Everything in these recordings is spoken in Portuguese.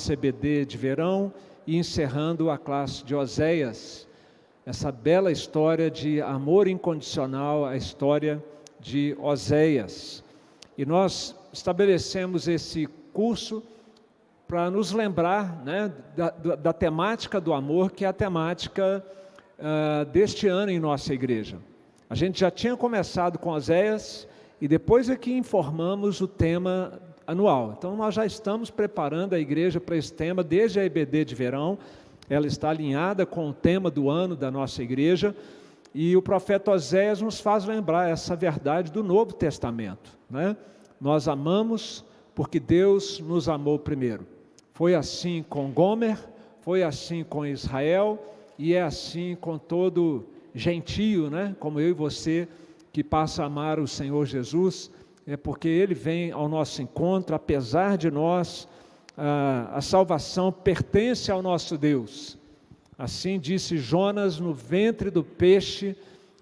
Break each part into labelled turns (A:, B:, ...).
A: CBD de verão e encerrando a classe de Oséias, essa bela história de amor incondicional, a história de Oséias. E nós estabelecemos esse curso para nos lembrar, né, da temática do amor, que é a temática deste ano em nossa igreja. A gente já tinha começado com Oséias e depois é que informamos o tema anual. Então nós já estamos preparando a igreja para esse tema desde a EBD de verão. Ela está alinhada com o tema do ano da nossa igreja e o profeta Oséias nos faz lembrar essa verdade do Novo Testamento, né? Nós amamos porque Deus nos amou primeiro. Foi assim com Gomer, foi assim com Israel e é assim com todo gentio, né? Como eu e você, que passa a amar o Senhor Jesus, é porque Ele vem ao nosso encontro, apesar de nós, a salvação pertence ao nosso Deus. Assim disse Jonas no ventre do peixe,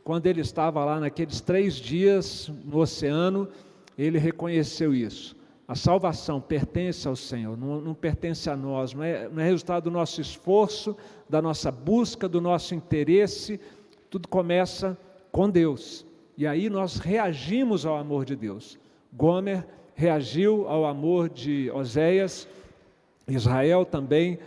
A: quando ele estava lá naqueles 3 dias no oceano, ele reconheceu isso. A salvação pertence ao Senhor, não pertence a nós, não é resultado do nosso esforço, da nossa busca, do nosso interesse, tudo começa com Deus. E aí nós reagimos ao amor de Deus. Gomer reagiu ao amor de Oséias, Israel também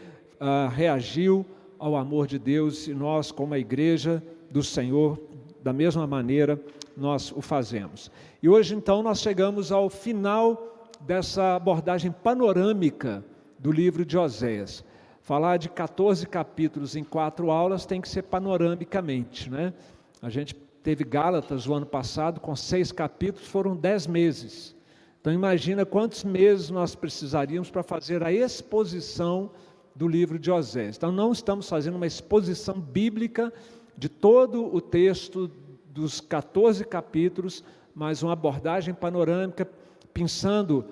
A: reagiu ao amor de Deus, e nós, como a igreja do Senhor, da mesma maneira, nós o fazemos. E hoje, então, nós chegamos ao final dessa abordagem panorâmica do livro de Oséias. Falar de 14 capítulos em 4 aulas tem que ser panoramicamente, né? A gente teve Gálatas o ano passado, com 6 capítulos, foram 10 meses. Então imagina quantos meses nós precisaríamos para fazer a exposição do livro de Oséias. Então não estamos fazendo uma exposição bíblica de todo o texto dos 14 capítulos, mas uma abordagem panorâmica, pensando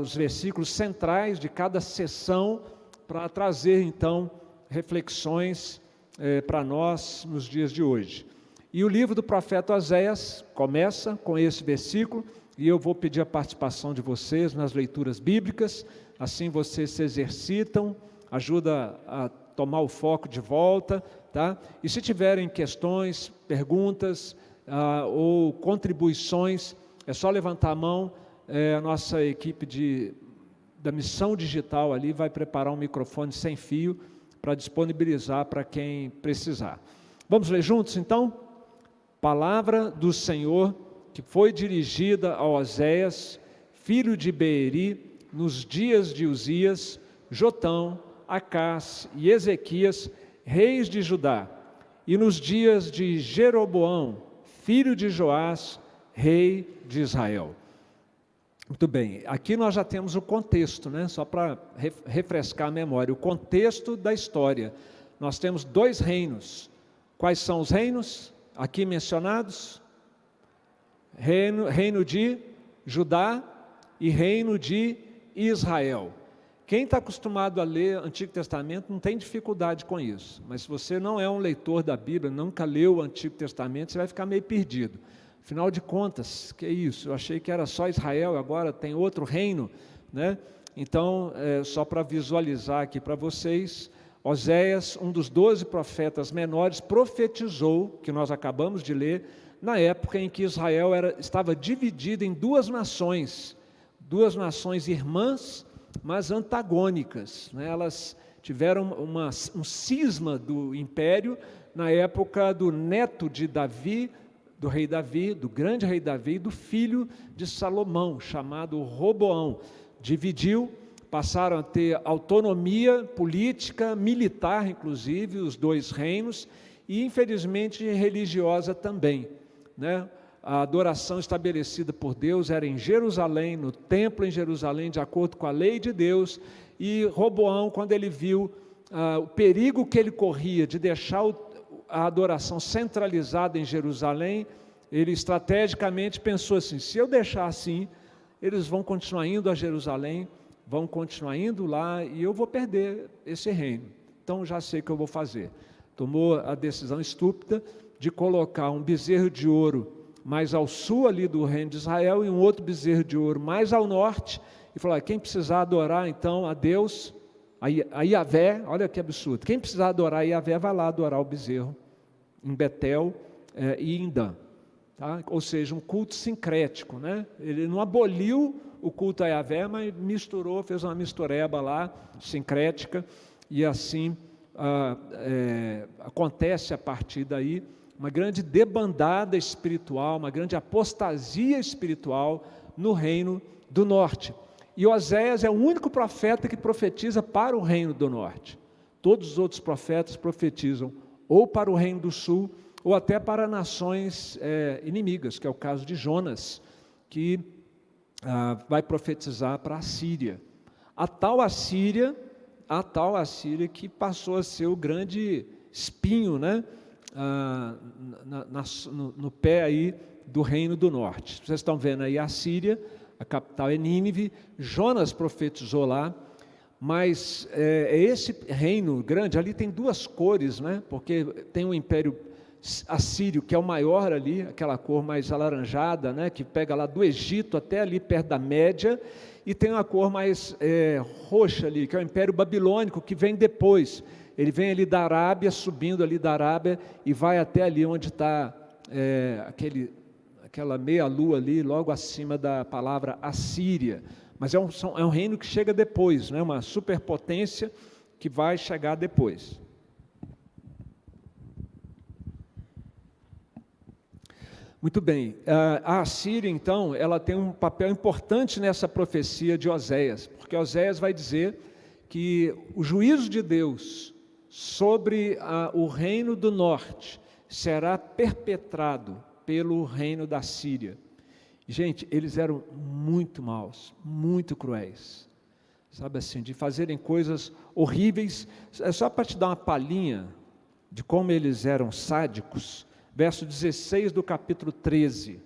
A: os versículos centrais de cada sessão, para trazer então reflexões para nós nos dias de hoje. E o livro do profeta Oséias começa com esse versículo, e eu vou pedir a participação de vocês nas leituras bíblicas, assim vocês se exercitam, ajuda a tomar o foco de volta, tá? E se tiverem questões, perguntas ou contribuições, é só levantar a mão, a nossa equipe da missão digital ali vai preparar um microfone sem fio para disponibilizar para quem precisar. Vamos ler juntos então? Palavra do Senhor que foi dirigida a Oséias, filho de Beeri, nos dias de Uzias, Jotão, Acás e Ezequias, reis de Judá, e nos dias de Jeroboão, filho de Joás, rei de Israel. Muito bem, aqui nós já temos o contexto, né? Só para refrescar a memória, o contexto da história. Nós temos 2 reinos. Quais são os reinos aqui mencionados? Reino de Judá e reino de Israel. Quem está acostumado a ler Antigo Testamento não tem dificuldade com isso, mas se você não é um leitor da Bíblia, nunca leu o Antigo Testamento, você vai ficar meio perdido. Afinal de contas, que é isso? Eu achei que era só Israel, agora tem outro reino, né? Então, só para visualizar aqui para vocês, Oséias, um dos 12 profetas menores, profetizou, que nós acabamos de ler, na época em que Israel estava dividido em 2 nações irmãs, mas antagônicas, né? Elas tiveram um cisma do império na época do neto de Davi, do rei Davi, do grande rei Davi, e do filho de Salomão, chamado Roboão. Dividiu, passaram a ter autonomia política, militar inclusive, os 2 reinos, e infelizmente religiosa também, né? A adoração estabelecida por Deus era em Jerusalém, no templo em Jerusalém, de acordo com a lei de Deus, e Roboão, quando ele viu o perigo que ele corria de deixar a adoração centralizada em Jerusalém, ele estrategicamente pensou assim: se eu deixar assim, eles vão continuar indo a Jerusalém, vão continuar indo lá, e eu vou perder esse reino. Então já sei o que eu vou fazer. Tomou a decisão estúpida de colocar um bezerro de ouro mais ao sul ali do reino de Israel, e um outro bezerro de ouro mais ao norte, e falou: quem precisar adorar então a Deus, a Yahvé, olha que absurdo, quem precisar adorar a Yahvé, vai lá adorar o bezerro, em Betel e em Dan. Tá? Ou seja, um culto sincrético, né? Ele não aboliu o culto a Yahvé, mas misturou, fez uma mistureba lá, sincrética, e assim acontece a partir daí uma grande debandada espiritual, uma grande apostasia espiritual no reino do norte. E Oséias é o único profeta que profetiza para o reino do norte. Todos os outros profetas profetizam ou para o reino do sul, ou até para nações inimigas, que é o caso de Jonas, que vai profetizar para a Síria. A tal Assíria que passou a ser o grande espinho, né, no pé aí do reino do norte. Vocês estão vendo aí a Síria, a capital é Nínive. Jonas profetizou lá, mas esse reino grande, ali tem duas cores, né, porque tem o império assírio, que é o maior ali, aquela cor mais alaranjada, né, que pega lá do Egito até ali perto da Média, e tem uma cor mais roxa ali, que é o Império Babilônico, que vem depois. Ele vem ali da Arábia, subindo ali da Arábia, e vai até ali onde está aquela meia-lua ali, logo acima da palavra Assíria. Mas é um reino que chega depois, né, uma superpotência que vai chegar depois. Muito bem, a Assíria então, ela tem um papel importante nessa profecia de Oséias, porque Oséias vai dizer que o juízo de Deus sobre o reino do norte será perpetrado pelo reino da Síria. Gente, eles eram muito maus, muito cruéis, sabe assim, de fazerem coisas horríveis. É só para te dar uma palhinha de como eles eram sádicos. Verso 16 do capítulo 13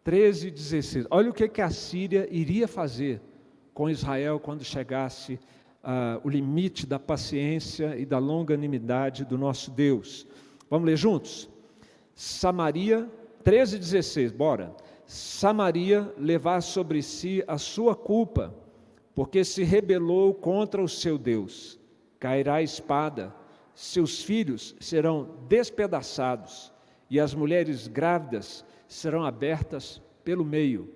A: e 16, olha o que a Síria iria fazer com Israel quando chegasse o limite da paciência e da longanimidade do nosso Deus. Vamos ler juntos? Samaria, 13 e 16, bora. Samaria levar sobre si a sua culpa, porque se rebelou contra o seu Deus. Cairá a espada, seus filhos serão despedaçados, e as mulheres grávidas serão abertas pelo meio.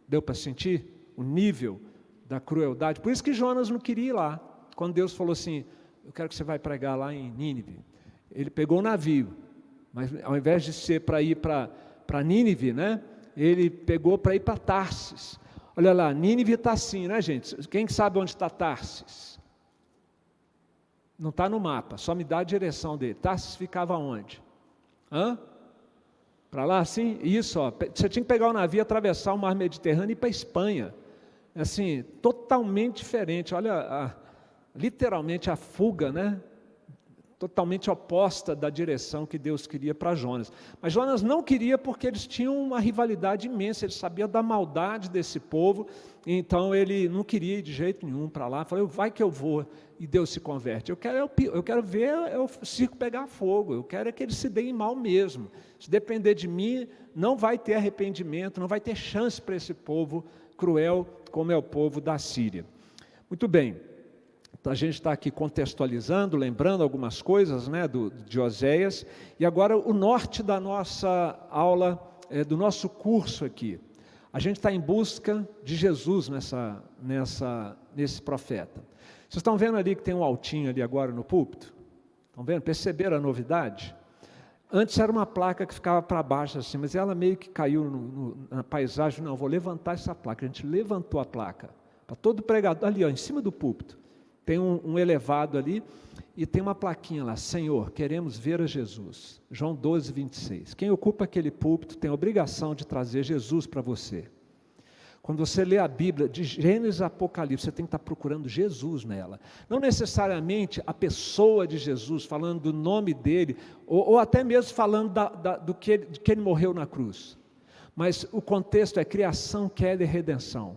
A: Deu para sentir o nível da crueldade? Por isso que Jonas não queria ir lá. Quando Deus falou assim: eu quero que você vai pregar lá em Nínive. Ele pegou um navio, mas ao invés de ser para ir para Nínive, né, ele pegou para ir para Tarsis. Olha lá, Nínive está assim, né, gente? Quem sabe onde está Tarsis? Não está no mapa, só me dá a direção dele. Tarsis ficava onde? Para lá assim? Isso, ó, você tinha que pegar o navio, atravessar o mar Mediterrâneo e ir para a Espanha. Assim, totalmente diferente. Olha, literalmente a fuga, né? Totalmente oposta da direção que Deus queria para Jonas. Mas Jonas não queria, porque eles tinham uma rivalidade imensa, ele sabia da maldade desse povo, então ele não queria ir de jeito nenhum para lá. Falou: vai que eu vou, e Deus se converte. Eu quero ver o circo pegar fogo, eu quero que eles se deem mal mesmo. Se depender de mim, não vai ter arrependimento, não vai ter chance para esse povo cruel, como é o povo da Síria. Muito bem. A gente está aqui contextualizando, lembrando algumas coisas, né, de Oséias, e agora o norte da nossa aula, do nosso curso aqui. A gente está em busca de Jesus nesse profeta. Vocês estão vendo ali que tem um altinho ali agora no púlpito? Estão vendo? Perceberam a novidade? Antes era uma placa que ficava para baixo assim, mas ela meio que caiu na paisagem. Não, vou levantar essa placa. A gente levantou a placa para todo pregador, ali ó, em cima do púlpito. Tem um elevado ali e tem uma plaquinha lá: Senhor, queremos ver a Jesus. João 12, 26. Quem ocupa aquele púlpito tem a obrigação de trazer Jesus para você. Quando você lê a Bíblia, de Gênesis a Apocalipse, você tem que estar procurando Jesus nela. Não necessariamente a pessoa de Jesus, falando do nome dele, ou até mesmo falando de que ele morreu na cruz. Mas o contexto é criação, queda e redenção.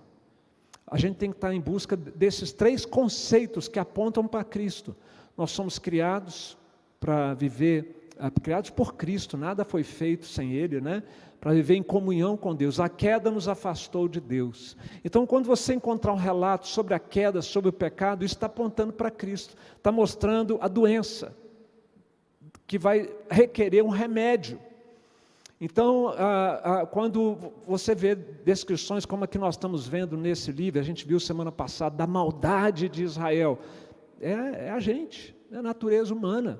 A: A gente tem que estar em busca desses três conceitos que apontam para Cristo. Nós somos criados para viver criados por Cristo, nada foi feito sem Ele, né? Para viver em comunhão com Deus. A queda nos afastou de Deus. Então, quando você encontrar um relato sobre a queda, sobre o pecado, isso está apontando para Cristo, está mostrando a doença, que vai requerer um remédio. Então, quando você vê descrições como a que nós estamos vendo nesse livro, a gente viu semana passada, da maldade de Israel, é a gente, é a natureza humana,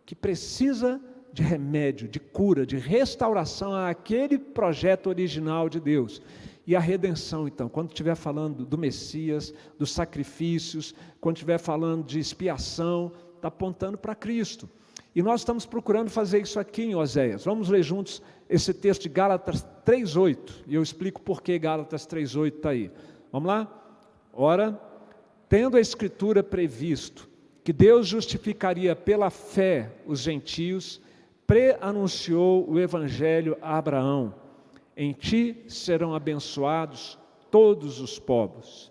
A: que precisa de remédio, de cura, de restauração àquele projeto original de Deus. E a redenção, então, quando estiver falando do Messias, dos sacrifícios, quando estiver falando de expiação, está apontando para Cristo. E nós estamos procurando fazer isso aqui em Oséias. Vamos ler juntos esse texto de Gálatas 3:8, e eu explico por que Gálatas 3:8 está aí. Vamos lá? Ora, tendo a Escritura previsto que Deus justificaria pela fé os gentios, pré-anunciou o Evangelho a Abraão: em ti serão abençoados todos os povos.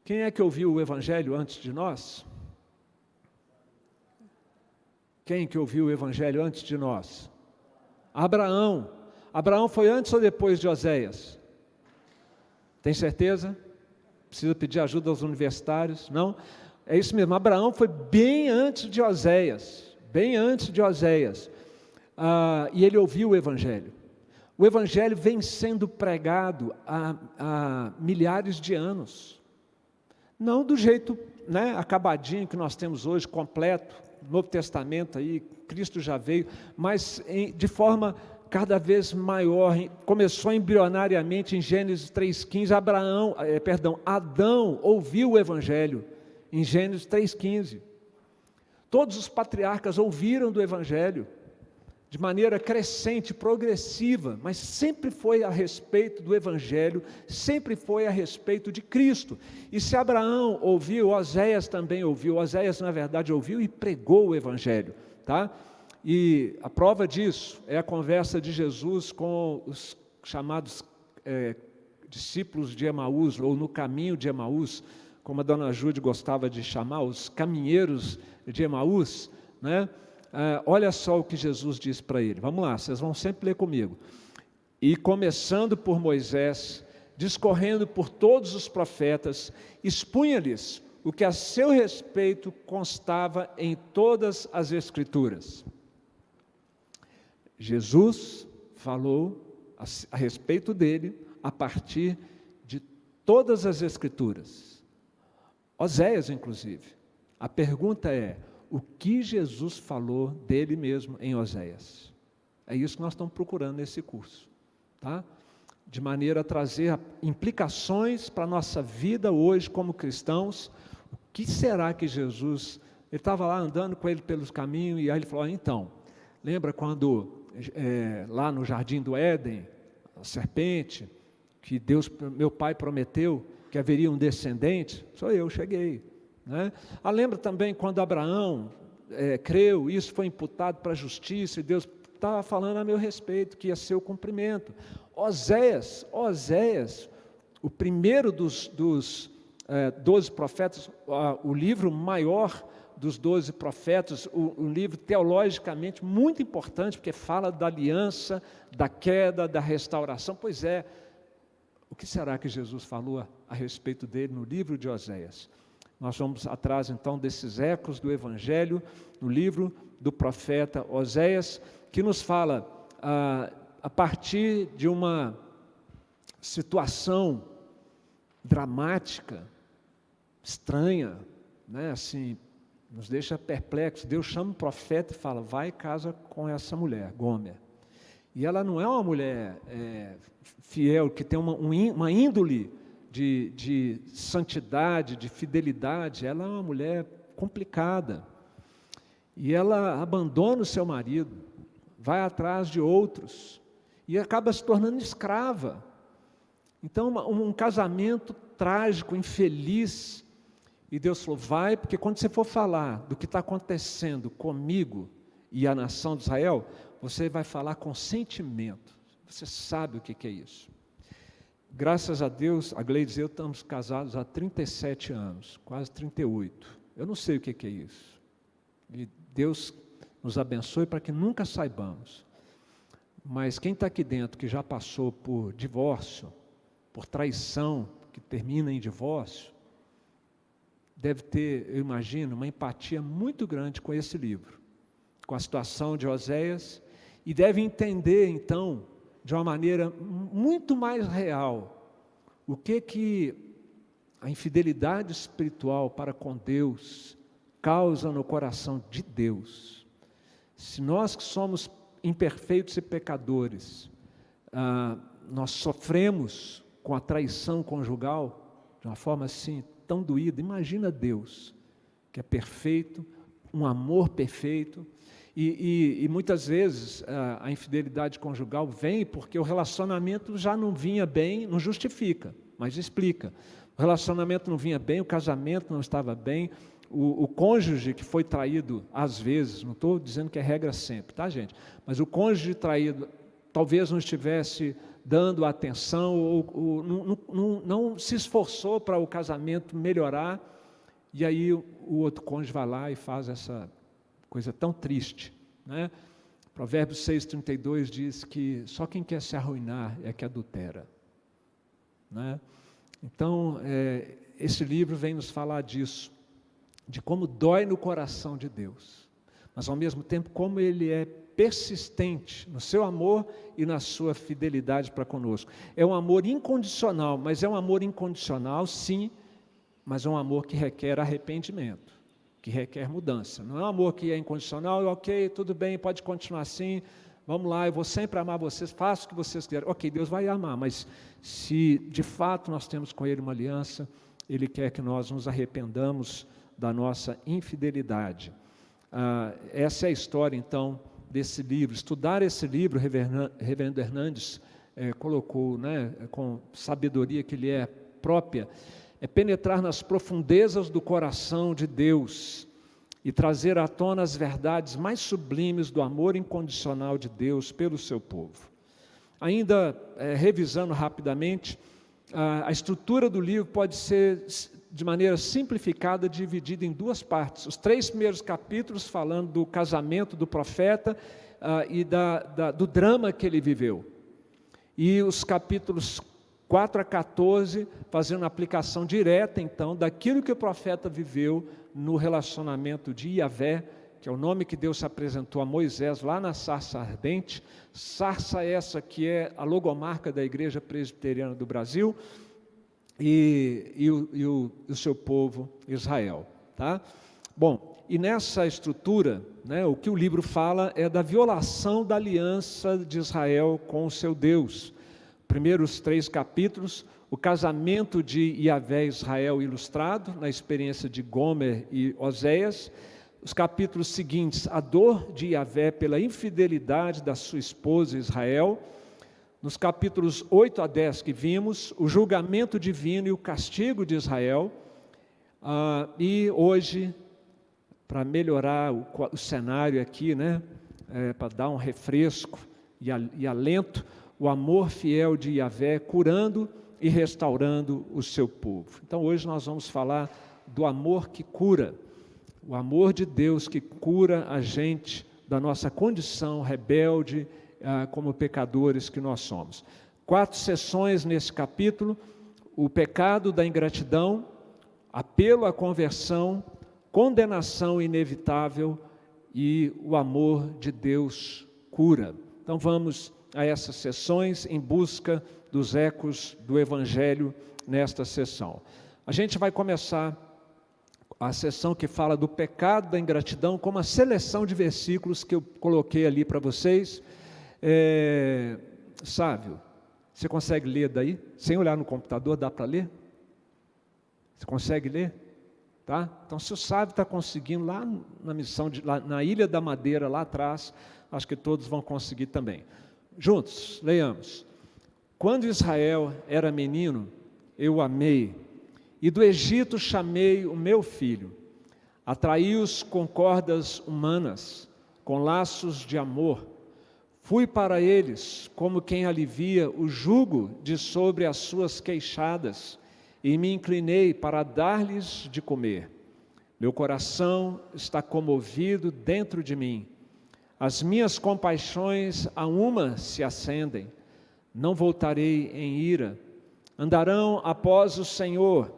A: Quem é que ouviu o Evangelho antes de nós? Quem que ouviu o Evangelho antes de nós? Abraão. Abraão foi antes ou depois de Oséias? Tem certeza? Precisa pedir ajuda aos universitários? Não? É isso mesmo, Abraão foi bem antes de Oséias. Bem antes de Oséias. E ele ouviu o Evangelho. O Evangelho vem sendo pregado há milhares de anos. Não do jeito, né, acabadinho que nós temos hoje, completo. Novo Testamento aí, Cristo já veio, mas de forma cada vez maior. Começou embrionariamente em Gênesis 3,15, Adão ouviu o Evangelho em Gênesis 3,15. Todos os patriarcas ouviram do Evangelho de maneira crescente, progressiva, mas sempre foi a respeito do Evangelho, sempre foi a respeito de Cristo. E se Abraão ouviu, Oséias também ouviu. Oséias, na verdade, ouviu e pregou o Evangelho, tá? E a prova disso é a conversa de Jesus com os chamados discípulos de Emaús, ou no caminho de Emaús, como a dona Júde gostava de chamar, os caminheiros de Emaús, né? Olha só o que Jesus diz para ele. Vamos lá, vocês vão sempre ler comigo. E começando por Moisés, discorrendo por todos os profetas, expunha-lhes o que a seu respeito constava em todas as Escrituras. Jesus falou a respeito dele a partir de todas as Escrituras. Oséias, inclusive. A pergunta é: o que Jesus falou dele mesmo em Oséias? É isso que nós estamos procurando nesse curso, tá? De maneira a trazer implicações para a nossa vida hoje como cristãos. O que será que Jesus... Ele estava lá andando com ele pelos caminhos, e aí ele falou: então, lembra quando lá no Jardim do Éden, a serpente, que Deus, meu pai, prometeu que haveria um descendente? Sou eu, cheguei. Né? Lembra também quando Abraão creu, isso foi imputado para a justiça, e Deus estava falando a meu respeito, que ia ser o cumprimento. Oséias, o primeiro dos 12 profetas, o livro maior dos 12 profetas, um livro teologicamente muito importante, porque fala da aliança, da queda, da restauração. Pois é, o que será que Jesus falou a respeito dele no livro de Oséias? Nós vamos atrás, então, desses ecos do Evangelho, no livro do profeta Oséias, que nos fala, a partir de uma situação dramática, estranha, né? Assim, nos deixa perplexos. Deus chama o profeta e fala: vai e casa com essa mulher, Gômer. E ela não é uma mulher fiel, que tem uma índole de santidade, de fidelidade. Ela é uma mulher complicada, e ela abandona o seu marido, vai atrás de outros, e acaba se tornando escrava. Então, um casamento trágico, infeliz. E Deus falou: vai, porque quando você for falar do que está acontecendo comigo e a nação de Israel, você vai falar com sentimento. Você sabe o que é isso. Graças a Deus, a Gleides e eu estamos casados há 37 anos, quase 38. Eu não sei o que é isso. E Deus, nos abençoe para que nunca saibamos. Mas quem está aqui dentro que já passou por divórcio, por traição, que termina em divórcio, deve ter, eu imagino, uma empatia muito grande com esse livro, com a situação de Oséias, e deve entender, então, de uma maneira muito mais real, o que a infidelidade espiritual para com Deus causa no coração de Deus. Se nós que somos imperfeitos e pecadores, nós sofremos com a traição conjugal, de uma forma assim, tão doída, imagina Deus, que é perfeito, um amor perfeito, e muitas vezes a infidelidade conjugal vem porque o relacionamento já não vinha bem, não justifica, mas explica. O relacionamento não vinha bem, o casamento não estava bem, o cônjuge que foi traído, às vezes, não estou dizendo que é regra sempre, tá, gente? Mas o cônjuge traído talvez não estivesse dando atenção, ou não se esforçou para o casamento melhorar, e aí o outro cônjuge vai lá e faz essa coisa tão triste, né? Provérbios 6,32 diz que só quem quer se arruinar é que adultera, né? Então, esse livro vem nos falar disso, de como dói no coração de Deus, mas ao mesmo tempo como Ele é persistente no seu amor e na sua fidelidade para conosco. É um amor incondicional, mas é um amor incondicional, sim, mas é um amor que requer arrependimento, que requer mudança. Não é um amor que é incondicional, ok, tudo bem, pode continuar assim, vamos lá, eu vou sempre amar vocês, faço o que vocês querem. Ok, Deus vai amar, mas se de fato nós temos com Ele uma aliança, Ele quer que nós nos arrependamos da nossa infidelidade. Essa é a história, então, desse livro. Estudar esse livro, Reverendo Hernandes colocou, né, com sabedoria que lhe é própria, é penetrar nas profundezas do coração de Deus e trazer à tona as verdades mais sublimes do amor incondicional de Deus pelo seu povo. Ainda revisando rapidamente, a estrutura do livro pode ser, de maneira simplificada, dividida em duas partes. Os 3 primeiros capítulos falando do casamento do profeta e do drama que ele viveu. E os capítulos 4 a 14, fazendo a aplicação direta, então, daquilo que o profeta viveu no relacionamento de Iavé, que é o nome que Deus se apresentou a Moisés lá na sarça ardente, sarça essa que é a logomarca da Igreja Presbiteriana do Brasil, e o seu povo Israel, tá? Bom, e nessa estrutura, né, o que o livro fala é da violação da aliança de Israel com o seu Deus. Primeiros 3 capítulos, o casamento de Iavé e Israel ilustrado, na experiência de Gomer e Oséias. Os capítulos seguintes, a dor de Iavé pela infidelidade da sua esposa Israel. Nos capítulos 8 a 10 que vimos, o julgamento divino e o castigo de Israel. E hoje, para melhorar o cenário aqui, né, para dar um refresco e alento, o amor fiel de Iavé curando e restaurando o seu povo. Então hoje nós vamos falar do amor que cura, o amor de Deus que cura a gente da nossa condição rebelde, como pecadores que nós somos. 4 sessões nesse capítulo: o pecado da ingratidão, apelo à conversão, condenação inevitável e o amor de Deus cura. Então vamos a essas sessões em busca dos ecos do Evangelho nesta sessão. A gente vai começar a sessão que fala do pecado da ingratidão com uma seleção de versículos que eu coloquei ali para vocês. Sávio, você consegue ler daí? Sem olhar no computador, dá para ler? Você consegue ler? Tá? Então, se o Sávio está conseguindo lá na missão, lá na Ilha da Madeira, lá atrás, acho que todos vão conseguir também. Juntos, leiamos. Quando Israel era menino, eu o amei, e do Egito chamei o meu filho. Atraí-os com cordas humanas, com laços de amor. Fui para eles como quem alivia o jugo de sobre as suas queixadas, e me inclinei para dar-lhes de comer. Meu coração está comovido dentro de mim, As minhas compaixões a uma se acendem, não voltarei em ira. Andarão após o Senhor,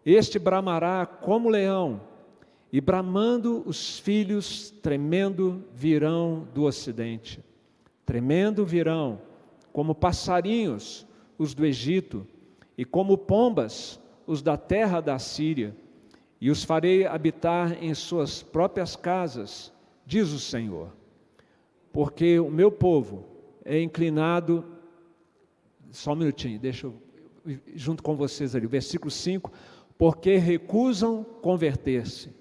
A: este bramará como leão, e bramando os filhos, tremendo virão do ocidente. Tremendo virão, como passarinhos, os do Egito, e como pombas, os da terra da Síria, e os farei habitar em suas próprias casas, diz o Senhor. Porque o meu povo é inclinado, só um minutinho, deixa eu junto com vocês ali, o versículo 5, porque recusam converter-se,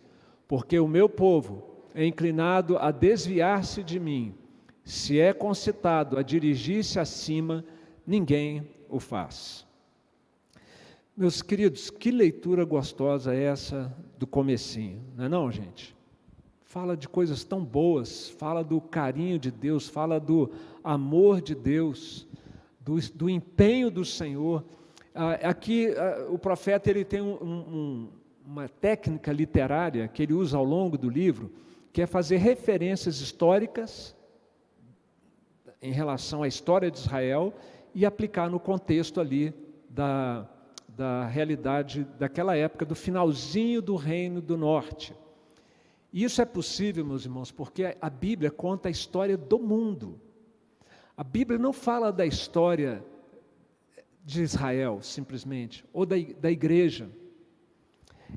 A: porque o meu povo é inclinado a desviar-se de mim, se é concitado a dirigir-se acima, ninguém o faz. Meus queridos, que leitura gostosa é essa do comecinho, não é não, gente? Fala de coisas tão boas, fala do carinho de Deus, fala do amor de Deus, do empenho do Senhor. Aqui o profeta ele tem uma técnica literária que ele usa ao longo do livro, que é fazer referências históricas em relação à história de Israel e aplicar no contexto ali da realidade daquela época, do finalzinho do Reino do Norte. E isso é possível, meus irmãos, porque a Bíblia conta a história do mundo. A Bíblia não fala da história de Israel, simplesmente, ou da igreja.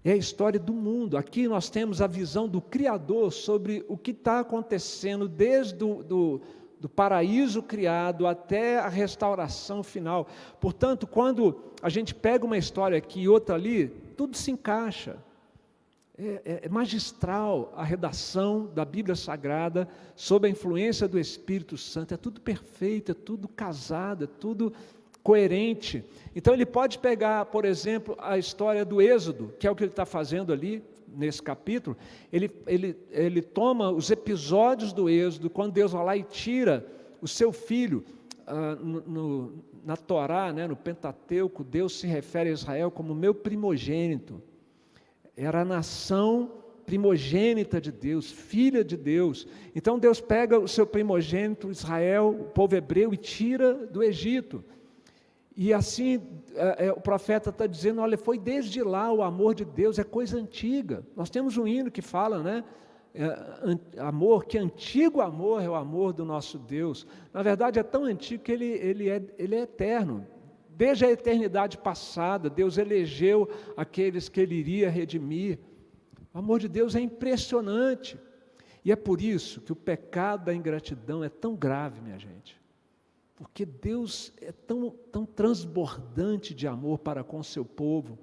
A: É a história do mundo. Aqui nós temos a visão do Criador sobre o que está acontecendo desde do paraíso criado até a restauração final. Portanto, quando a gente pega uma história aqui e outra ali, tudo se encaixa. É magistral a redação da Bíblia Sagrada sob a influência do Espírito Santo. É tudo perfeito, é tudo casado, é tudo coerente. Então ele pode pegar, por exemplo, a história do Êxodo, que é o que ele está fazendo ali nesse capítulo. Ele toma os episódios do Êxodo, quando Deus vai lá e tira o seu filho. Na Torá, no Pentateuco, Deus se refere a Israel como meu primogênito. Era a nação primogênita de Deus, filha de Deus. Então Deus pega o seu primogênito, Israel, o povo hebreu, e tira do Egito. E assim o profeta está dizendo, olha, foi desde lá o amor de Deus, é coisa antiga. Nós temos um hino que fala, amor, que antigo amor é o amor do nosso Deus. Na verdade é tão antigo que ele é eterno. Desde a eternidade passada, Deus elegeu aqueles que Ele iria redimir. O amor de Deus é impressionante. E é por isso que o pecado da ingratidão é tão grave, minha gente. Porque Deus é tão transbordante de amor para com o seu povo,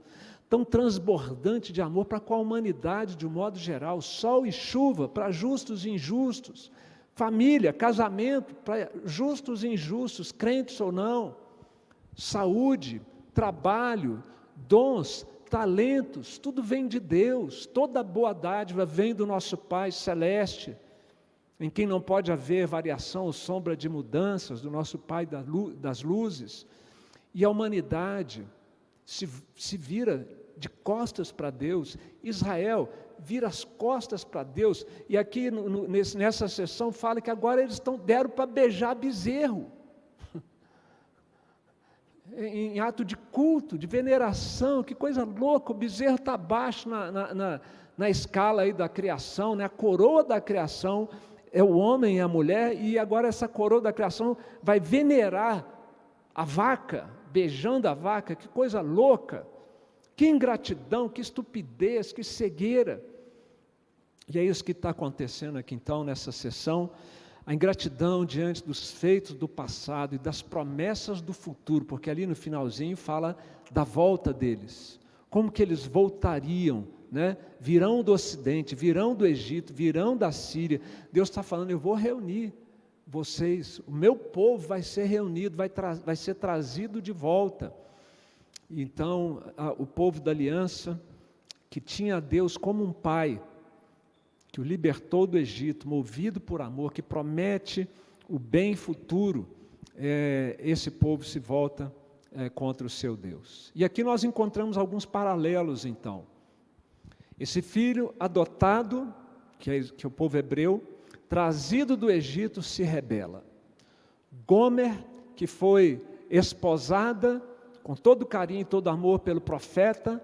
A: tão transbordante de amor para com a humanidade de um modo geral, sol e chuva para justos e injustos, família, casamento para justos e injustos, crentes ou não, saúde, trabalho, dons, talentos, tudo vem de Deus, toda boa dádiva vem do nosso Pai Celeste, em quem não pode haver variação ou sombra de mudanças, do nosso Pai das luzes. E a humanidade se vira de costas para Deus. Israel vira as costas para Deus, e aqui nessa sessão fala que agora eles deram para beijar bezerro, em ato de culto, de veneração. Que coisa louca, o bezerro está abaixo na escala aí da criação, a coroa da criação é o homem e a mulher, e agora essa coroa da criação vai venerar a vaca, beijando a vaca. Que coisa louca, que ingratidão, que estupidez, que cegueira. E é isso que está acontecendo aqui então nessa sessão. A ingratidão diante dos feitos do passado e das promessas do futuro, porque ali no finalzinho fala da volta deles, como que eles voltariam, virão do ocidente, virão do Egito, virão da Síria. Deus está falando, eu vou reunir vocês, o meu povo vai ser reunido, vai ser trazido de volta. Então o povo da aliança, que tinha Deus como um pai, que o libertou do Egito, movido por amor, que promete o bem futuro, esse povo se volta contra o seu Deus. E aqui nós encontramos alguns paralelos então. Esse filho adotado, que é o povo hebreu, trazido do Egito, se rebela. Gomer, que foi esposada com todo carinho e todo amor pelo profeta,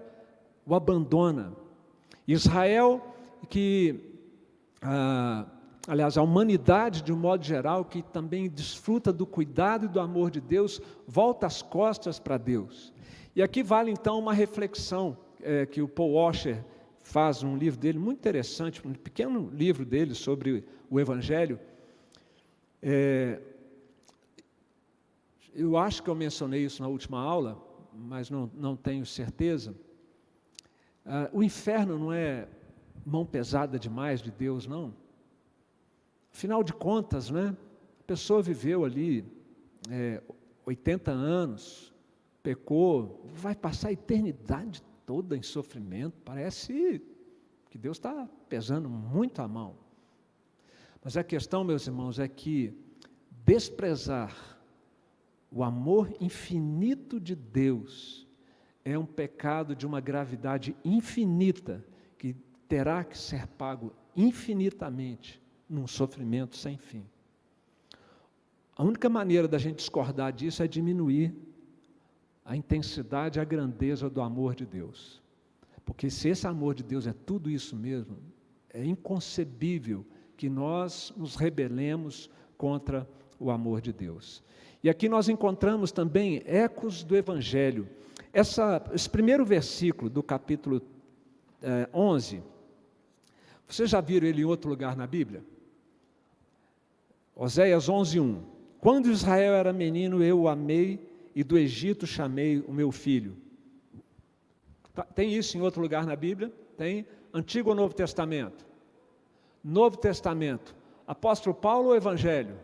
A: o abandona. Israel, que, aliás, a humanidade de um modo geral, que também desfruta do cuidado e do amor de Deus, volta as costas para Deus. E aqui vale então uma reflexão que o Paul Washer faz num livro dele, muito interessante, um pequeno livro dele sobre o Evangelho. Eu acho que eu mencionei isso na última aula, mas não tenho certeza. O inferno não é mão pesada demais de Deus, não. Afinal de contas, né, a pessoa viveu ali 80 anos, pecou, vai passar a eternidade toda em sofrimento. Parece que Deus está pesando muito a mão. Mas a questão, meus irmãos, é que desprezar o amor infinito de Deus é um pecado de uma gravidade infinita, que terá que ser pago infinitamente num sofrimento sem fim. A única maneira da gente discordar disso é diminuir a intensidade e a grandeza do amor de Deus. Porque se esse amor de Deus é tudo isso mesmo, é inconcebível que nós nos rebelemos contra o amor de Deus. E aqui nós encontramos também ecos do Evangelho. Esse primeiro versículo do capítulo 11, vocês já viram ele em outro lugar na Bíblia? Oséias 11:1. Quando Israel era menino, eu o amei, e do Egito chamei o meu filho. Tem isso em outro lugar na Bíblia? Tem. Antigo ou Novo Testamento? Novo Testamento. Apóstolo Paulo ou Evangelho?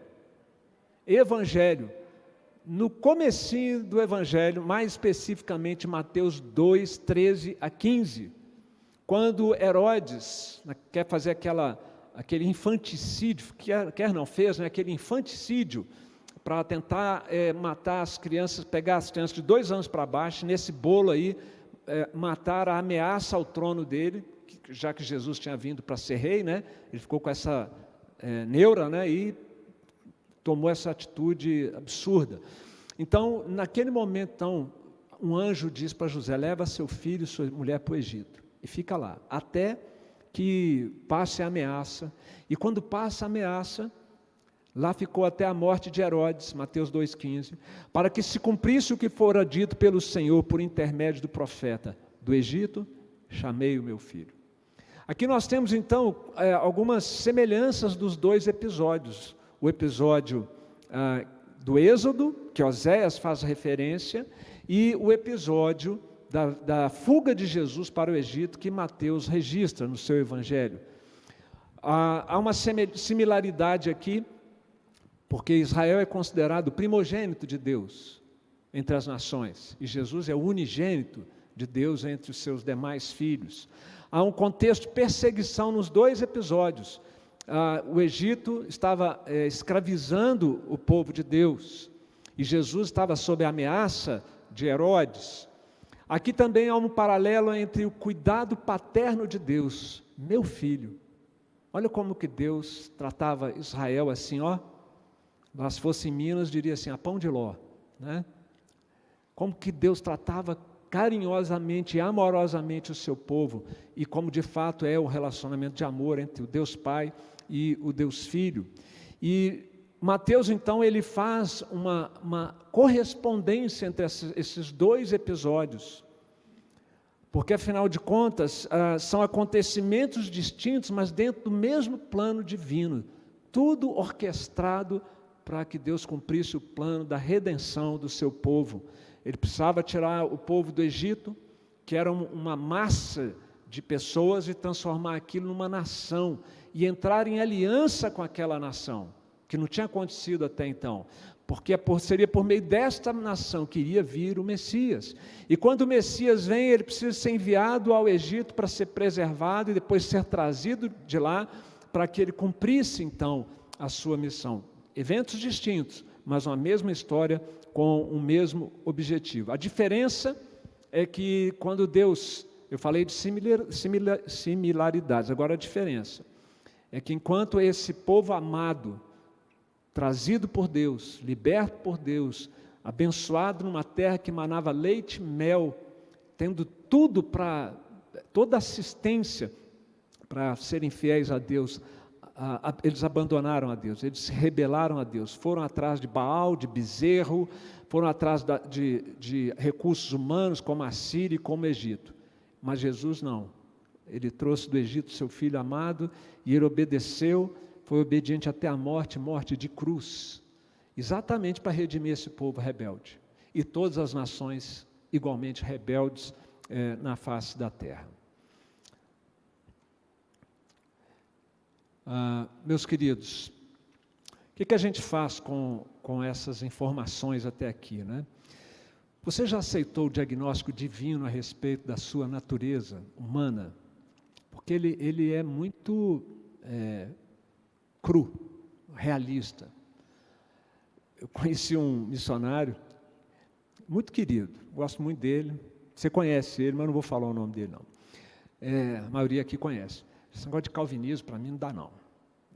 A: Evangelho. No comecinho do Evangelho, mais especificamente Mateus 2, 13 a 15, quando Herodes quer fazer aquele infanticídio, fez, né, aquele infanticídio, para tentar matar as crianças, pegar as crianças de 2 anos para baixo, nesse bolo aí, matar a ameaça ao trono dele, já que Jesus tinha vindo para ser rei, né, ele ficou com essa neura, né, e tomou essa atitude absurda. Então, naquele momento, um anjo diz para José: leva seu filho e sua mulher para o Egito, e fica lá, até que passe a ameaça. E quando passa a ameaça, lá ficou até a morte de Herodes, Mateus 2,15, para que se cumprisse o que fora dito pelo Senhor por intermédio do profeta: do Egito chamei o meu filho. Aqui nós temos então algumas semelhanças dos dois episódios. O episódio do Êxodo, que Oséias faz referência, e o episódio da fuga de Jesus para o Egito, que Mateus registra no seu Evangelho. Há uma similaridade aqui, porque Israel é considerado o primogênito de Deus entre as nações, e Jesus é o unigênito de Deus entre os seus demais filhos. Há um contexto de perseguição nos dois episódios. O Egito estava escravizando o povo de Deus, e Jesus estava sob a ameaça de Herodes. Aqui também há um paralelo entre o cuidado paterno de Deus. Meu filho, olha como que Deus tratava Israel assim, ó. Nós fosse em Minas, diria assim, a pão de ló, né? Como que Deus tratava carinhosamente e amorosamente o seu povo, e como de fato é o relacionamento de amor entre o Deus Pai e o Deus Filho. E Mateus, então, ele faz uma correspondência entre esses dois episódios, porque, afinal de contas, são acontecimentos distintos, mas dentro do mesmo plano divino, tudo orquestrado para que Deus cumprisse o plano da redenção do seu povo. Ele precisava tirar o povo do Egito, que era uma massa de pessoas, e transformar aquilo numa nação, e entrar em aliança com aquela nação, que não tinha acontecido até então, porque seria por meio desta nação que iria vir o Messias. E quando o Messias vem, ele precisa ser enviado ao Egito para ser preservado, e depois ser trazido de lá, para que ele cumprisse então a sua missão. Eventos distintos, mas uma mesma história com o mesmo objetivo. A diferença é que quando Deus, eu falei de similaridades, agora a diferença é que enquanto esse povo amado, trazido por Deus, liberto por Deus, abençoado numa terra que manava leite e mel, tendo tudo para, toda assistência para serem fiéis a Deus, eles abandonaram a Deus, eles se rebelaram a Deus, foram atrás de Baal, de bezerro, foram atrás de recursos humanos como a Síria e como o Egito. Mas Jesus não, ele trouxe do Egito seu filho amado e ele obedeceu, foi obediente até a morte, morte de cruz, exatamente para redimir esse povo rebelde e todas as nações igualmente rebeldes na face da terra. Meus queridos, o que a gente faz com essas informações até aqui, né? Você já aceitou o diagnóstico divino a respeito da sua natureza humana? Porque ele é muito cru, realista. Eu conheci um missionário muito querido, gosto muito dele. Você conhece ele, mas não vou falar o nome dele, não. A maioria aqui conhece. Esse negócio de calvinismo, para mim, não dá, não.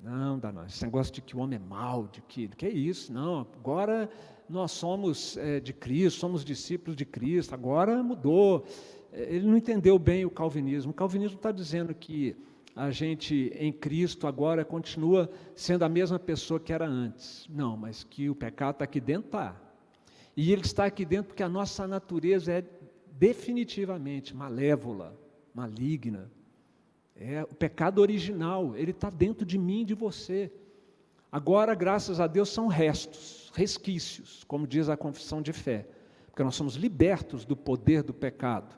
A: Não dá, não. Esse negócio de que o homem é mau, de que é isso? Não, agora nós somos de Cristo, somos discípulos de Cristo, agora mudou. Ele não entendeu bem o calvinismo. O calvinismo está dizendo que a gente em Cristo agora continua sendo a mesma pessoa que era antes. Não, mas que o pecado está aqui dentro, está. E ele está aqui dentro porque a nossa natureza é definitivamente malévola, maligna. O pecado original, ele está dentro de mim e de você. Agora, graças a Deus, são restos, resquícios, como diz a confissão de fé, porque nós somos libertos do poder do pecado.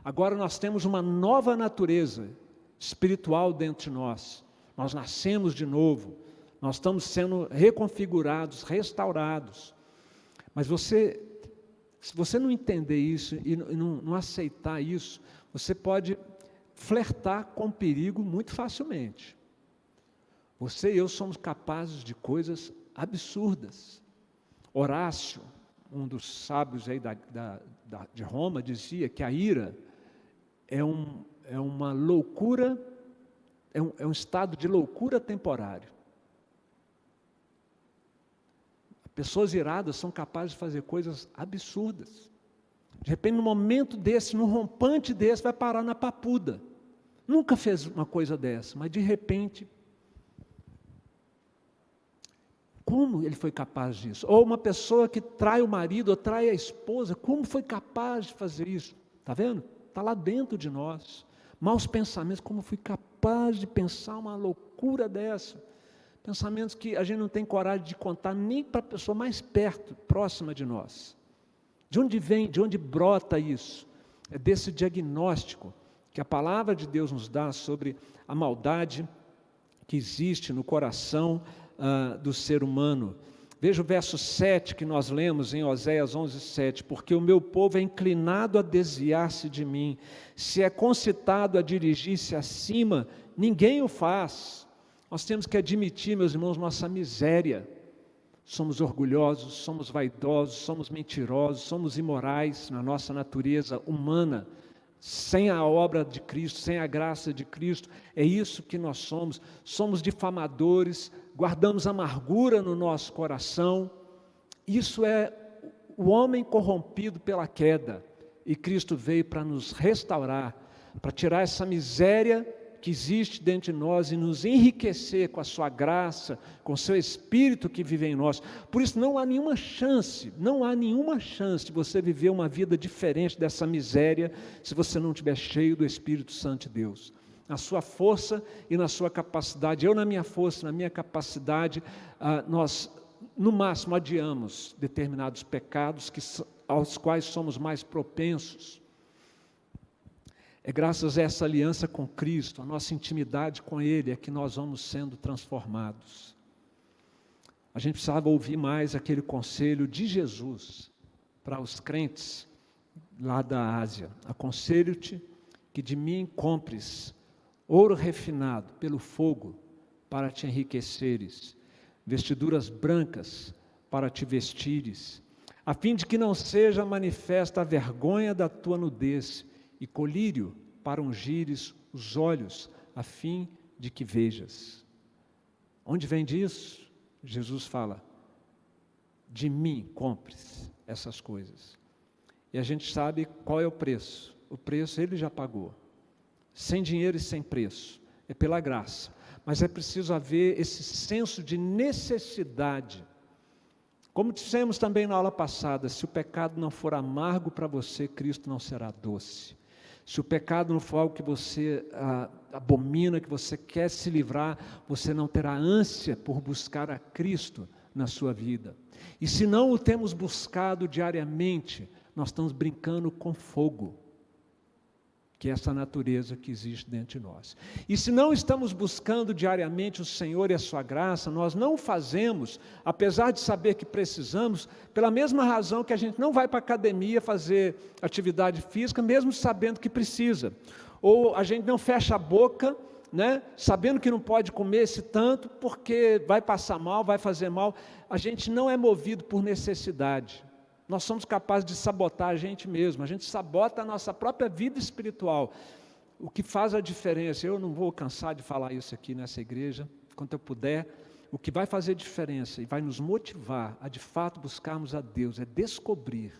A: Agora nós temos uma nova natureza espiritual dentro de nós. Nós nascemos de novo, nós estamos sendo reconfigurados, restaurados. Mas se você não entender isso e não aceitar isso, você pode flertar com o perigo muito facilmente. Você e eu somos capazes de coisas absurdas. Horácio, um dos sábios aí de Roma, dizia que a ira é uma loucura, é um estado de loucura temporário. Pessoas iradas são capazes de fazer coisas absurdas. De repente, num momento desse, num rompante desse, vai parar na papuda. Nunca fez uma coisa dessa, mas de repente, como ele foi capaz disso? Ou uma pessoa que trai o marido ou trai a esposa, como foi capaz de fazer isso? Está vendo? Está lá dentro de nós. Maus pensamentos, como fui capaz de pensar uma loucura dessa? Pensamentos que a gente não tem coragem de contar nem para a pessoa mais perto, próxima de nós. De onde vem, de onde brota isso? É desse diagnóstico que a palavra de Deus nos dá sobre a maldade que existe no coração do ser humano. Veja o verso 7 que nós lemos em Oséias 11:7, porque o meu povo é inclinado a desviar-se de mim, se é concitado a dirigir-se acima, ninguém o faz. Nós temos que admitir, meus irmãos, nossa miséria. Somos orgulhosos, somos vaidosos, somos mentirosos, somos imorais na nossa natureza humana. Sem a obra de Cristo, sem a graça de Cristo, é isso que nós somos. Somos difamadores, guardamos amargura no nosso coração. Isso é o homem corrompido pela queda. E Cristo veio para nos restaurar, para tirar essa miséria que existe dentro de nós e nos enriquecer com a sua graça, com o seu Espírito que vive em nós. Por isso não há nenhuma chance de você viver uma vida diferente dessa miséria, se você não estiver cheio do Espírito Santo de Deus. Na sua força e na sua capacidade, eu na minha força, na minha capacidade, nós no máximo adiamos determinados pecados aos quais somos mais propensos. É graças a essa aliança com Cristo, a nossa intimidade com Ele, é que nós vamos sendo transformados. A gente precisava ouvir mais aquele conselho de Jesus para os crentes lá da Ásia. Aconselho-te que de mim compres ouro refinado pelo fogo para te enriqueceres, vestiduras brancas para te vestires, a fim de que não seja manifesta a vergonha da tua nudez, e colírio para ungires os olhos, a fim de que vejas. Onde vem disso? Jesus fala, de mim compres essas coisas. E a gente sabe qual é o preço. O preço ele já pagou. Sem dinheiro e sem preço. É pela graça. Mas é preciso haver esse senso de necessidade. Como dissemos também na aula passada, se o pecado não for amargo para você, Cristo não será doce. Se o pecado não for algo que você abomina, que você quer se livrar, você não terá ânsia por buscar a Cristo na sua vida. E se não o temos buscado diariamente, nós estamos brincando com fogo, que é essa natureza que existe dentro de nós. E se não estamos buscando diariamente o Senhor e a sua graça, nós não o fazemos, apesar de saber que precisamos, pela mesma razão que a gente não vai para a academia fazer atividade física, mesmo sabendo que precisa. Ou a gente não fecha a boca, né, sabendo que não pode comer esse tanto, porque vai passar mal, vai fazer mal. A gente não é movido por necessidade. Nós somos capazes de sabotar a gente mesmo, a gente sabota a nossa própria vida espiritual. O que faz a diferença, eu não vou cansar de falar isso aqui nessa igreja, quando eu puder, o que vai fazer diferença e vai nos motivar a de fato buscarmos a Deus, é descobrir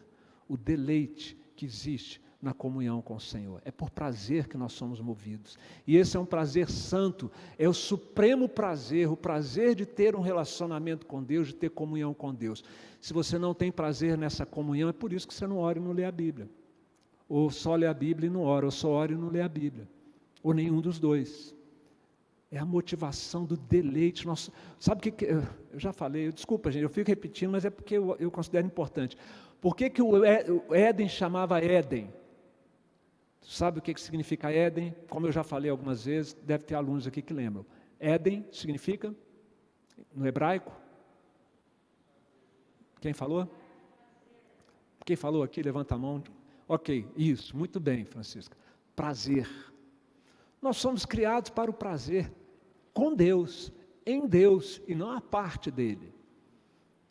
A: o deleite que existe na comunhão com o Senhor. É por prazer que nós somos movidos. E esse é um prazer santo, é o supremo prazer, o prazer de ter um relacionamento com Deus, de ter comunhão com Deus. Se você não tem prazer nessa comunhão, é por isso que você não ora e não lê a Bíblia. Ou só lê a Bíblia e não ora, ou só ora e não lê a Bíblia. Ou nenhum dos dois. É a motivação do deleite. Nosso, sabe o que eu já falei, desculpa gente, eu fico repetindo, mas é porque eu considero importante. Por que o Éden chamava Éden? Sabe o que significa Éden? Como eu já falei algumas vezes, deve ter alunos aqui que lembram. Éden significa, no hebraico? Quem falou? Quem falou aqui? Levanta a mão. Ok, isso, muito bem, Francisca. Prazer. Nós somos criados para o prazer, com Deus, em Deus, e não a parte dele.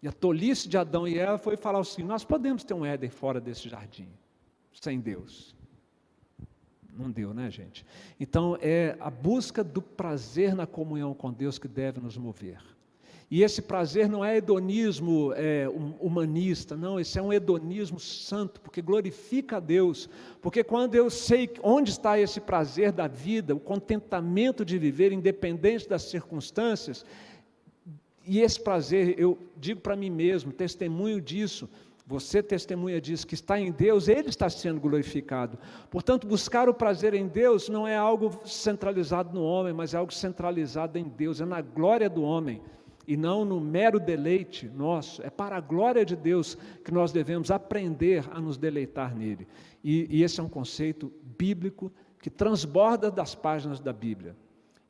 A: E a tolice de Adão e Eva foi falar assim, nós podemos ter um Éden fora desse jardim, sem Deus. Não deu, né, gente? Então, é a busca do prazer na comunhão com Deus que deve nos mover. E esse prazer não é hedonismo humanista, não, esse é um hedonismo santo, porque glorifica a Deus. Porque quando eu sei onde está esse prazer da vida, o contentamento de viver, independente das circunstâncias, e esse prazer, eu digo para mim mesmo, testemunho disso, você testemunha disso, que está em Deus, Ele está sendo glorificado. Portanto, buscar o prazer em Deus não é algo centralizado no homem, mas é algo centralizado em Deus, é na glória do homem, e não no mero deleite nosso. É para a glória de Deus que nós devemos aprender a nos deleitar nele. E esse é um conceito bíblico que transborda das páginas da Bíblia,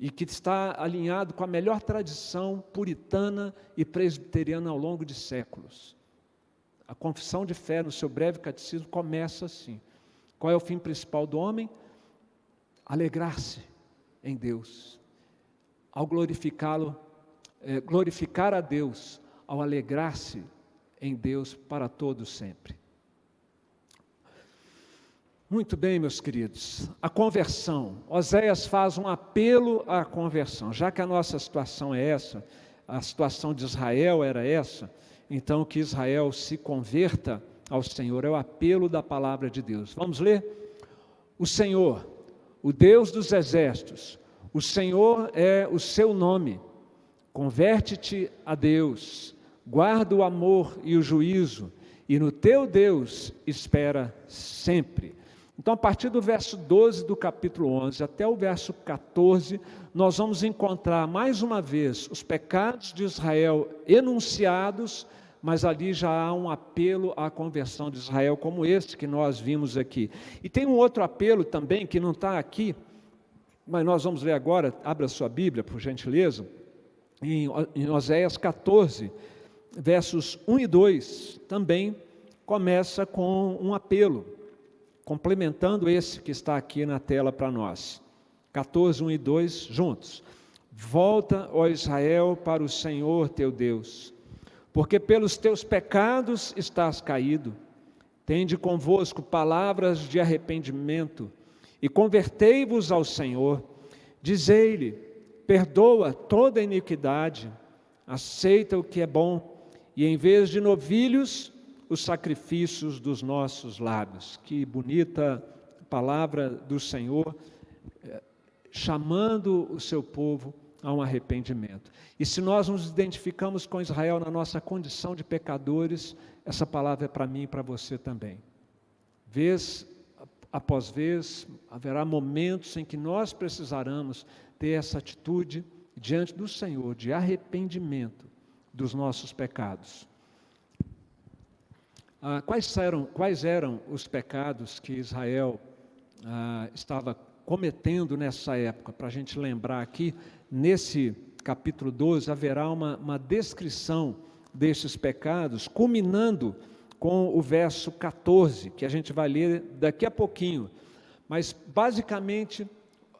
A: e que está alinhado com a melhor tradição puritana e presbiteriana ao longo de séculos. A confissão de fé no seu breve catecismo começa assim. Qual é o fim principal do homem? Alegrar-se em Deus. Ao glorificá-lo, glorificar a Deus, ao alegrar-se em Deus para todos sempre. Muito bem, meus queridos. A conversão. Oséias faz um apelo à conversão. Já que a nossa situação é essa, a situação de Israel era essa, então que Israel se converta ao Senhor, é o apelo da palavra de Deus. Vamos ler? O Senhor, o Deus dos exércitos, o Senhor é o seu nome. Converte-te a Deus, guarda o amor e o juízo, e no teu Deus espera sempre. Então, a partir do verso 12 do capítulo 11 até o verso 14, nós vamos encontrar mais uma vez os pecados de Israel enunciados, mas ali já há um apelo à conversão de Israel, como esse que nós vimos aqui. E tem um outro apelo também, que não está aqui, mas nós vamos ler agora, abra sua Bíblia, por gentileza, em Oséias 14, versos 1 e 2, também começa com um apelo, complementando esse que está aqui na tela para nós. 14, 1 e 2, juntos. Volta, ó Israel, para o Senhor teu Deus, porque pelos teus pecados estás caído. Tende convosco palavras de arrependimento, e convertei-vos ao Senhor. Dizei-lhe, perdoa toda iniquidade, aceita o que é bom, e em vez de novilhos, os sacrifícios dos nossos lábios. Que bonita palavra do Senhor, chamando o seu povo a um arrependimento. E se nós nos identificamos com Israel na nossa condição de pecadores, essa palavra é para mim e para você também. Vez após vez, haverá momentos em que nós precisaremos ter essa atitude diante do Senhor, de arrependimento dos nossos pecados. Quais eram os pecados que Israel estava cometendo nessa época? Para a gente lembrar aqui, nesse capítulo 12, haverá uma descrição desses pecados, culminando com o verso 14, que a gente vai ler daqui a pouquinho. Mas, basicamente,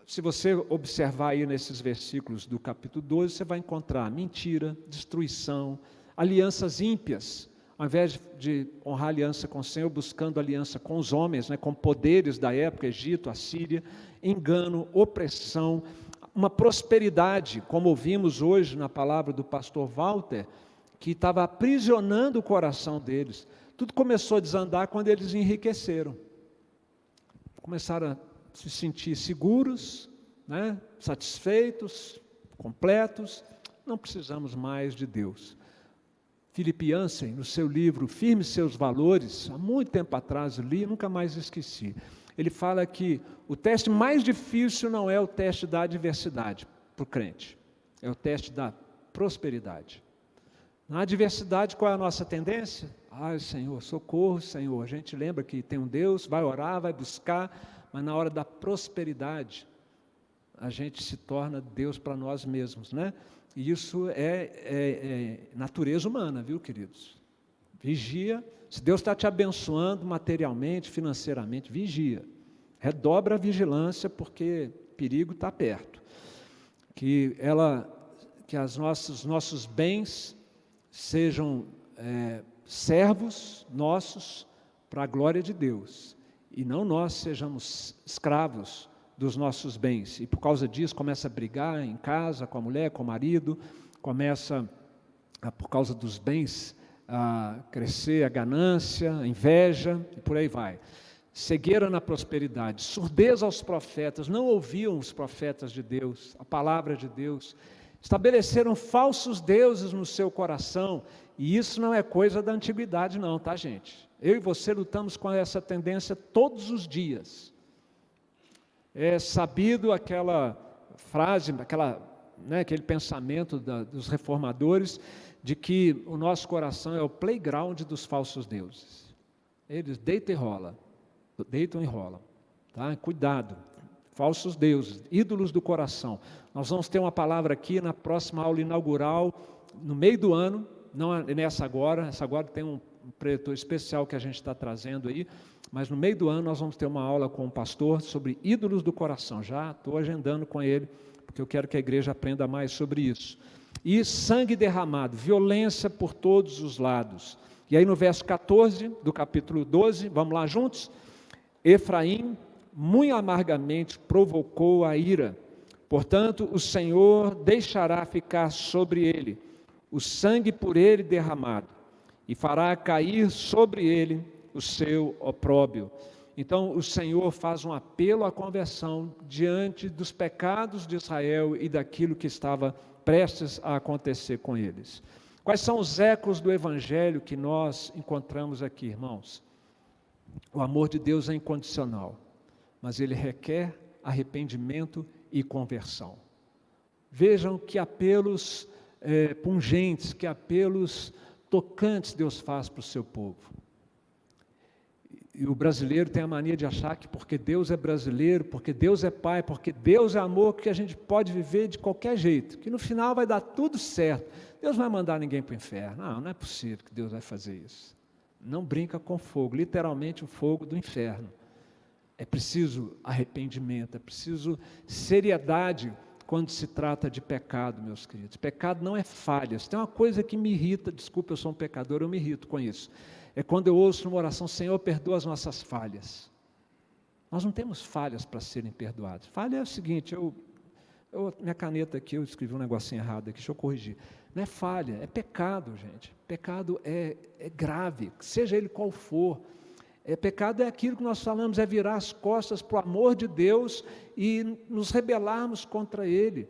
A: se você observar aí nesses versículos do capítulo 12, você vai encontrar mentira, destruição, alianças ímpias. Ao invés de honrar aliança com o Senhor, buscando aliança com os homens, com poderes da época, Egito, Assíria, engano, opressão, uma prosperidade, como ouvimos hoje na palavra do pastor Walter, que estava aprisionando o coração deles. Tudo começou a desandar quando eles enriqueceram. Começaram a se sentir seguros, satisfeitos, completos. Não precisamos mais de Deus. Philip Yancey, no seu livro Firme Seus Valores, há muito tempo atrás eu li e nunca mais esqueci. Ele fala que o teste mais difícil não é o teste da adversidade para o crente, é o teste da prosperidade. Na adversidade, qual é a nossa tendência? Ai, Senhor, socorro, Senhor. A gente lembra que tem um Deus, vai orar, vai buscar, mas na hora da prosperidade, a gente se torna Deus para nós mesmos, E isso é natureza humana, viu, queridos? Vigia. Se Deus está te abençoando materialmente, financeiramente, vigia. Redobra a vigilância, porque perigo está perto. Que os nossos bens sejam servos nossos para a glória de Deus. E não nós sejamos escravos dos nossos bens, e por causa disso começa a brigar em casa, com a mulher, com o marido, começa, por causa dos bens, a crescer a ganância, a inveja, e por aí vai. Cegueira na prosperidade, surdez aos profetas, não ouviam os profetas de Deus, a palavra de Deus, estabeleceram falsos deuses no seu coração, e isso não é coisa da antiguidade não, tá, gente? Eu e você lutamos com essa tendência todos os dias. É sabido aquela frase, aquele pensamento dos reformadores, de que o nosso coração é o playground dos falsos deuses. Eles deitam e rolam. Tá? Cuidado, falsos deuses, ídolos do coração. Nós vamos ter uma palavra aqui na próxima aula inaugural, no meio do ano, não é essa agora tem um preletor especial que a gente está trazendo aí, mas no meio do ano nós vamos ter uma aula com o pastor sobre ídolos do coração. Já estou agendando com ele, porque eu quero que a igreja aprenda mais sobre isso. E sangue derramado, violência por todos os lados. E aí no verso 14 do capítulo 12, vamos lá juntos? Efraim muito amargamente provocou a ira, portanto o Senhor deixará ficar sobre ele o sangue por ele derramado, e fará cair sobre ele o seu opróbrio. Então o Senhor faz um apelo à conversão diante dos pecados de Israel e daquilo que estava prestes a acontecer com eles. Quais são os ecos do Evangelho que nós encontramos aqui, irmãos? O amor de Deus é incondicional, mas ele requer arrependimento e conversão. Vejam que apelos pungentes, que apelos tocantes Deus faz para o seu povo. E o brasileiro tem a mania de achar que porque Deus é brasileiro, porque Deus é pai, porque Deus é amor, que a gente pode viver de qualquer jeito, que no final vai dar tudo certo. Deus não vai mandar ninguém para o inferno. Não é possível que Deus vai fazer isso. Não brinca com fogo, literalmente o fogo do inferno. É preciso arrependimento, é preciso seriedade quando se trata de pecado, meus queridos. Pecado não é falhas. Tem uma coisa que me irrita, desculpa, eu sou um pecador, eu me irrito com isso. É quando eu ouço numa oração, Senhor, perdoa as nossas falhas. Nós não temos falhas para serem perdoadas. Falha é o seguinte, Minha caneta aqui, eu escrevi um negocinho errado aqui, deixa eu corrigir. Não é falha, é pecado, gente. Pecado é grave, seja ele qual for. Pecado é aquilo que nós falamos, é virar as costas para o amor de Deus e nos rebelarmos contra Ele.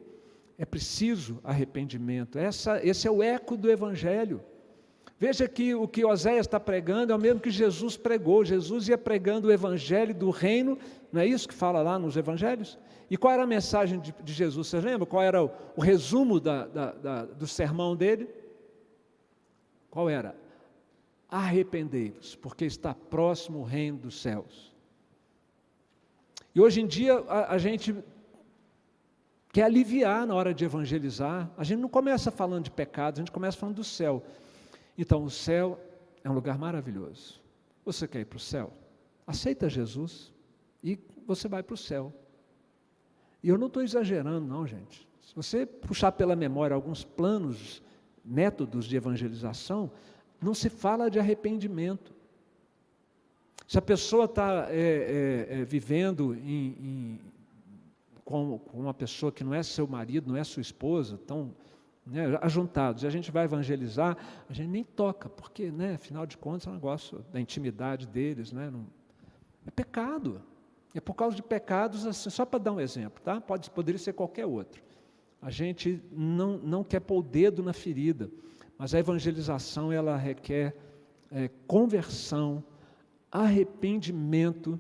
A: É preciso arrependimento. Esse é o eco do Evangelho. Veja que o que Oséias está pregando é o mesmo que Jesus pregou. Jesus ia pregando o Evangelho do reino, não é isso que fala lá nos Evangelhos? E qual era a mensagem de Jesus? Vocês lembram? Qual era o resumo do sermão dele? Qual era? Arrependei-vos, porque está próximo o reino dos céus. E hoje em dia a gente quer aliviar na hora de evangelizar. A gente não começa falando de pecado, a gente começa falando do céu. Então, o céu é um lugar maravilhoso. Você quer ir para o céu? Aceita Jesus e você vai para o céu. E eu não estou exagerando não, gente. Se você puxar pela memória alguns planos, métodos de evangelização, não se fala de arrependimento. Se a pessoa está vivendo com uma pessoa que não é seu marido, não é sua esposa, estão ajuntados, e a gente vai evangelizar, a gente nem toca, porque, afinal de contas, é um negócio da intimidade deles, é pecado. É por causa de pecados, assim, só para dar um exemplo, tá? Poderia ser qualquer outro. A gente não quer pôr o dedo na ferida, mas a evangelização, ela requer conversão, arrependimento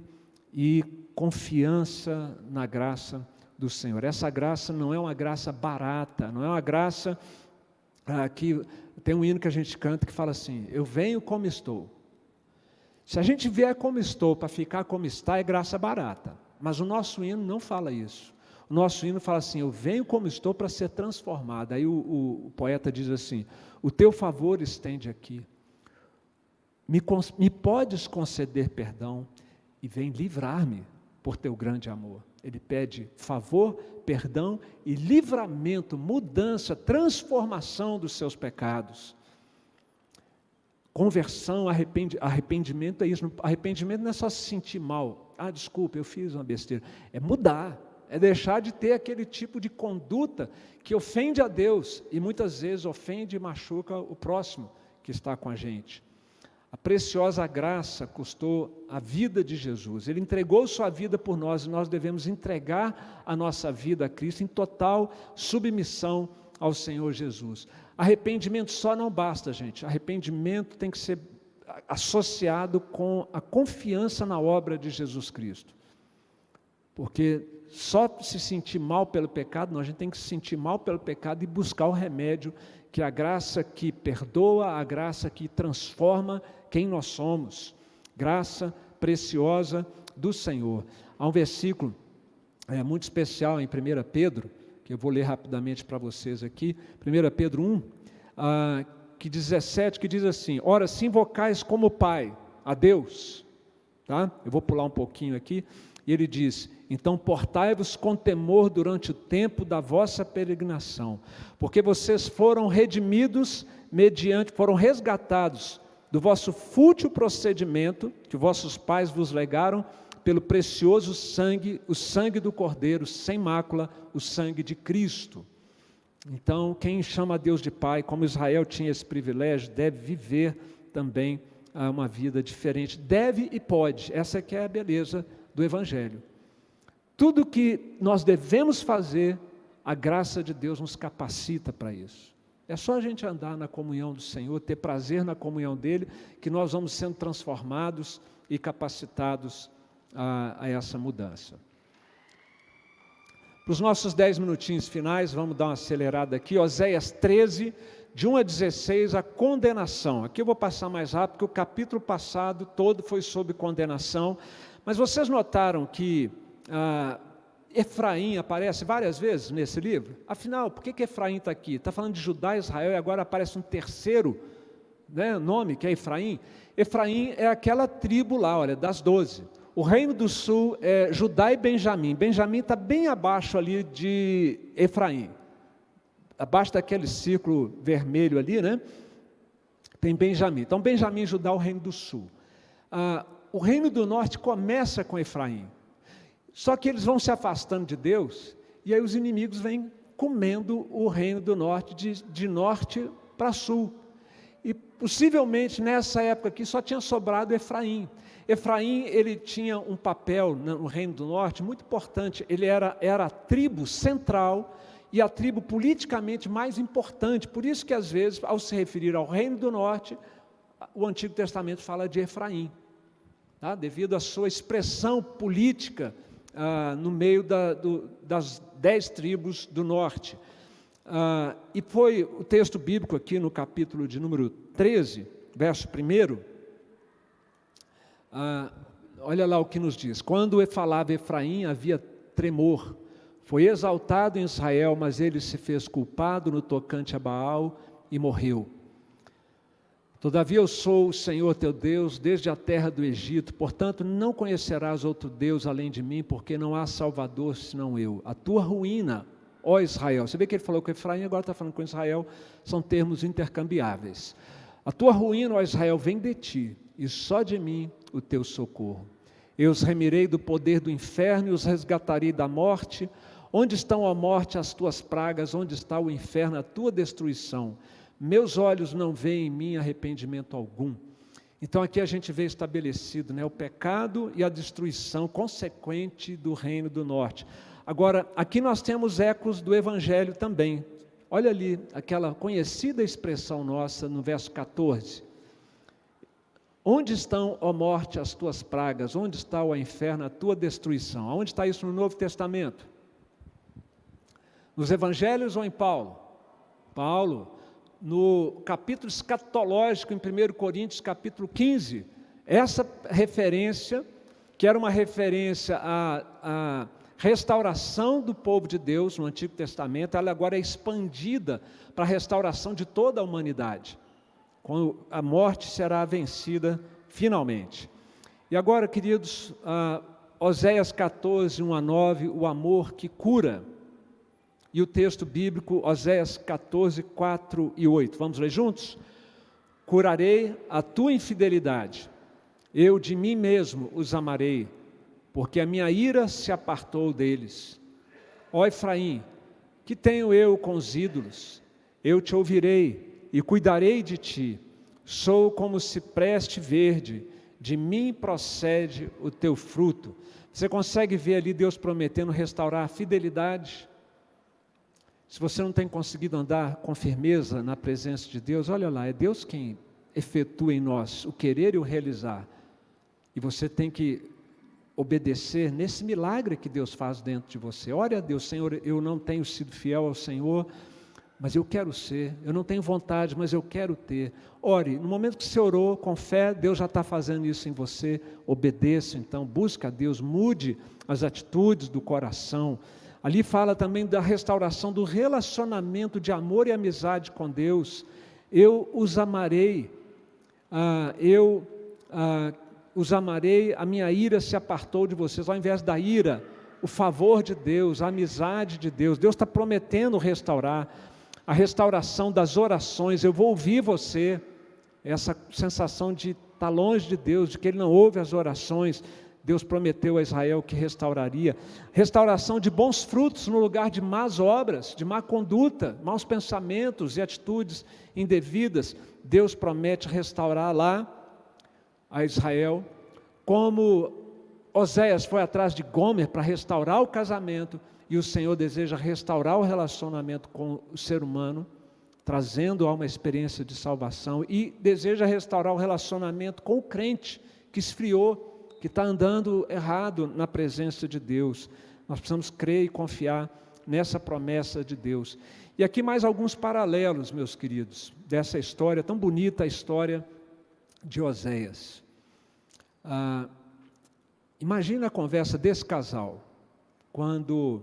A: e confiança na graça do Senhor. Essa graça não é uma graça barata, não é uma graça que tem um hino que a gente canta que fala assim: eu venho como estou. Se a gente vier como estou para ficar como está, é graça barata, mas o nosso hino não fala isso. O nosso hino fala assim: eu venho como estou para ser transformado. Aí o poeta diz assim: o teu favor estende aqui, me podes conceder perdão e vem livrar-me por teu grande amor. Ele pede favor, perdão e livramento, mudança, transformação dos seus pecados. Conversão, arrependimento é isso. Arrependimento não é só se sentir mal. Desculpa, eu fiz uma besteira. É mudar, é deixar de ter aquele tipo de conduta que ofende a Deus e muitas vezes ofende e machuca o próximo que está com a gente. A preciosa graça custou a vida de Jesus. Ele entregou sua vida por nós e nós devemos entregar a nossa vida a Cristo em total submissão ao Senhor Jesus. Arrependimento só não basta, gente. Arrependimento tem que ser associado com a confiança na obra de Jesus Cristo. Porque só se sentir mal pelo pecado, não, a gente tem que se sentir mal pelo pecado e buscar o remédio, que é a graça que perdoa, a graça que transforma quem nós somos. Graça preciosa do Senhor. Há um versículo muito especial em 1 Pedro, que eu vou ler rapidamente para vocês aqui, 1 Pedro 1, que 17, que diz assim: ora, se invocais como Pai a Deus, tá? Eu vou pular um pouquinho aqui, e ele diz: então portai-vos com temor durante o tempo da vossa peregrinação, porque vocês foram redimidos foram resgatados do vosso fútil procedimento, que vossos pais vos legaram, pelo precioso sangue, o sangue do Cordeiro, sem mácula, o sangue de Cristo. Então, quem chama Deus de Pai, como Israel tinha esse privilégio, deve viver também uma vida diferente. Deve e pode, essa que é a beleza do Evangelho. Tudo que nós devemos fazer, a graça de Deus nos capacita para isso. É só a gente andar na comunhão do Senhor, ter prazer na comunhão dEle, que nós vamos sendo transformados e capacitados a essa mudança. Para os nossos 10 minutinhos finais, vamos dar uma acelerada aqui. Oséias 13, de 1 a 16, a condenação. Aqui eu vou passar mais rápido, porque o capítulo passado todo foi sobre condenação. Mas vocês notaram que Efraim aparece várias vezes nesse livro? Afinal, por que Efraim está aqui? Está falando de Judá e Israel e agora aparece um terceiro nome, que é Efraim. Efraim é aquela tribo lá, olha, das 12. O reino do sul é Judá e Benjamim. Benjamim está bem abaixo ali de Efraim. Abaixo daquele círculo vermelho ali, tem Benjamim. Então, Benjamim e Judá é o reino do sul. O reino do norte começa com Efraim. Só que eles vão se afastando de Deus e aí os inimigos vêm comendo o reino do norte, de norte para sul. E possivelmente nessa época aqui só tinha sobrado Efraim. Efraim, ele tinha um papel no reino do norte muito importante. Ele era a tribo central e a tribo politicamente mais importante. Por isso que às vezes, ao se referir ao reino do norte, o Antigo Testamento fala de Efraim, tá? Devido à sua expressão política no meio das 10 tribos do norte. E foi o texto bíblico aqui no capítulo de número 13, verso 1, olha lá o que nos diz: quando falava Efraim, havia tremor, foi exaltado em Israel, mas ele se fez culpado no tocante a Baal e morreu. Todavia eu sou o Senhor teu Deus, desde a terra do Egito, portanto não conhecerás outro Deus além de mim, porque não há Salvador senão eu. A tua ruína, ó Israel, você vê que ele falou com Efraim, agora está falando com Israel, são termos intercambiáveis. A tua ruína, ó Israel, vem de ti, e só de mim o teu socorro. Eu os remirei do poder do inferno e os resgatarei da morte. Onde estão a morte as tuas pragas? Onde está o inferno a tua destruição? Meus olhos não veem em mim arrependimento algum. Então aqui a gente vê estabelecido, o pecado e a destruição consequente do reino do norte. Agora, aqui nós temos ecos do Evangelho também. Olha ali, aquela conhecida expressão nossa no verso 14. Onde estão, ó morte, as tuas pragas? Onde está o inferno, a tua destruição? Onde está isso no Novo Testamento? Nos Evangelhos ou em Paulo? Paulo, no capítulo escatológico, em 1 Coríntios, capítulo 15, essa referência, que era uma referência à restauração do povo de Deus no Antigo Testamento, ela agora é expandida para a restauração de toda a humanidade, quando a morte será vencida finalmente. E agora, queridos, Oséias 14, 1-9, o amor que cura. E o texto bíblico, Oséias 14, 4 e 8. Vamos ler juntos? Curarei a tua infidelidade, eu de mim mesmo os amarei, porque a minha ira se apartou deles. Ó Efraim, que tenho eu com os ídolos? Eu te ouvirei e cuidarei de ti. Sou como cipreste verde, de mim procede o teu fruto. Você consegue ver ali Deus prometendo restaurar a fidelidade? Se você não tem conseguido andar com firmeza na presença de Deus, olha lá, é Deus quem efetua em nós o querer e o realizar. E você tem que obedecer nesse milagre que Deus faz dentro de você. Ore a Deus: Senhor, eu não tenho sido fiel ao Senhor, mas eu quero ser. Eu não tenho vontade, mas eu quero ter. Ore, no momento que você orou com fé, Deus já está fazendo isso em você. Obedeça então, busque a Deus, mude as atitudes do coração. Ali fala também da restauração do relacionamento de amor e amizade com Deus. Eu os amarei, os amarei, a minha ira se apartou de vocês. Ao invés da ira, o favor de Deus, a amizade de Deus. Deus está prometendo restaurar, a restauração das orações. Eu vou ouvir você, essa sensação de estar longe de Deus, de que Ele não ouve as orações. Deus prometeu a Israel que restauraria. Restauração de bons frutos no lugar de más obras, de má conduta, maus pensamentos e atitudes indevidas. Deus promete restaurar lá a Israel, como Oséias foi atrás de Gomer para restaurar o casamento, e o Senhor deseja restaurar o relacionamento com o ser humano, trazendo a uma experiência de salvação, e deseja restaurar o relacionamento com o crente que esfriou, que está andando errado na presença de Deus. Nós precisamos crer e confiar nessa promessa de Deus. E aqui mais alguns paralelos, meus queridos, dessa história, tão bonita a história de Oséias. Imagina a conversa desse casal, quando